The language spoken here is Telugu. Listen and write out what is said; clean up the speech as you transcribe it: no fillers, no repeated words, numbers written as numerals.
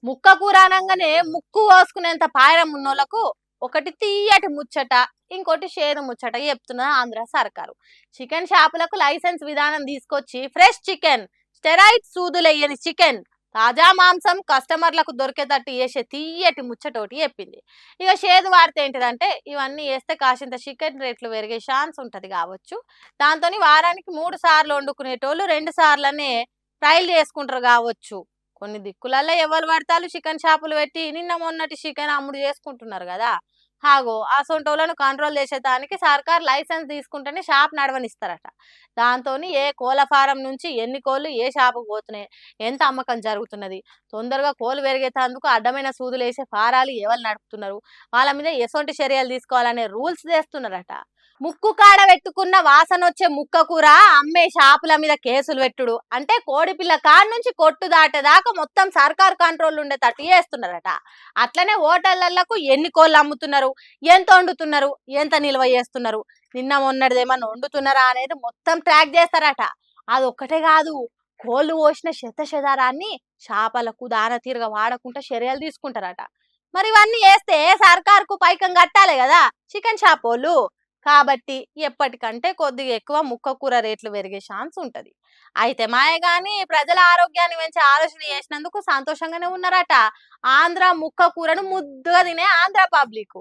ముక్క కూర అనంగానే ముక్కు కోసుకునేంత పాయరం ఉన్నోళ్లకు ఒకటి తీయటి ముచ్చట, ఇంకోటి షేరు ముచ్చట చెప్తున్న ఆంధ్ర సర్కారు. చికెన్ షాపులకు లైసెన్స్ విధానం తీసుకొచ్చి ఫ్రెష్ చికెన్, స్టెరాయిడ్ సూదులెయ్యని చికెన్, తాజా మాంసం కస్టమర్లకు దొరికేటట్టు చేసే తీయటి ముచ్చటోటి చెప్పింది. ఇక షేదు వార్త ఏంటిదంటే ఇవన్నీ వేస్తే కాసింత చికెన్ రేట్లు పెరిగే ఛాన్స్ ఉంటది కావచ్చు. దాంతో వారానికి 3 సార్లు వండుకునేటోళ్ళు 2 సార్లనే ట్రైల్ చేసుకుంటారు కావచ్చు. కొన్ని దిక్కులలో ఎవరు పడతారు చికెన్ షాపులు పెట్టి నిన్న మొన్నటి చికెన్ అమ్ముడు చేసుకుంటున్నారు కదా. హాగో అసొంటోళ్ళను కంట్రోల్ చేసేదానికి సర్కార్ లైసెన్స్ తీసుకుంటేనే షాప్ నడవనిస్తారట. దాంతో ఏ కోళ్ళ ఫారం నుంచి ఎన్ని కోళ్ళు ఏ షాపుకు పోతున్నాయి, ఎంత అమ్మకం జరుగుతున్నది, తొందరగా కోళ్ళు పెరిగేటందుకు అడ్డమైన సూదులు వేసే ఫారాలు ఎవరు నడుపుతున్నారు, వాళ్ళ మీద ఎసొంటి చర్యలు తీసుకోవాలనే రూల్స్ చేస్తున్నారట. ముక్కు కాడ పెట్టుకున్న వాసన వచ్చే ముక్క కూర అమ్మే షాపుల మీద కేసులు పెట్టుడు అంటే కోడిపిల్ల కాడ నుంచి కొట్టు దాటేదాకా మొత్తం సర్కార్ కంట్రోల్ ఉండేటట్టు చేస్తున్నారట. అట్లనే హోటళ్లకు ఎన్ని కోళ్ళు అమ్ముతున్నారు, ఎంత వండుతున్నారు, ఎంత నిల్వ చేస్తున్నారు, నిన్న మొన్నటిదేమన్నా వండుతున్నారా అనేది మొత్తం ట్రాక్ చేస్తారట. అది ఒక్కటే కాదు, కోళ్ళు పోసిన శతశదారాన్ని చేపలకు దాన తీరుగా వాడకుండా చర్యలు తీసుకుంటారట. మరి ఇవన్నీ వేస్తే సర్కార్కు పైకం కట్టాలి కదా చికెన్ షాప్ వాళ్ళు. కాబట్టి ఎప్పటికంటే కొద్దిగా ఎక్కువ ముక్క కూర రేట్లు పెరిగే ఛాన్స్ ఉంటది. అయితే మాయ గాని ప్రజల ఆరోగ్యాన్ని పెంచే ఆలోచన చేసినందుకు సంతోషంగానే ఉన్నారట ఆంధ్ర ముక్క కూరను ముద్దుగా తినే ఆంధ్ర పబ్లిక్.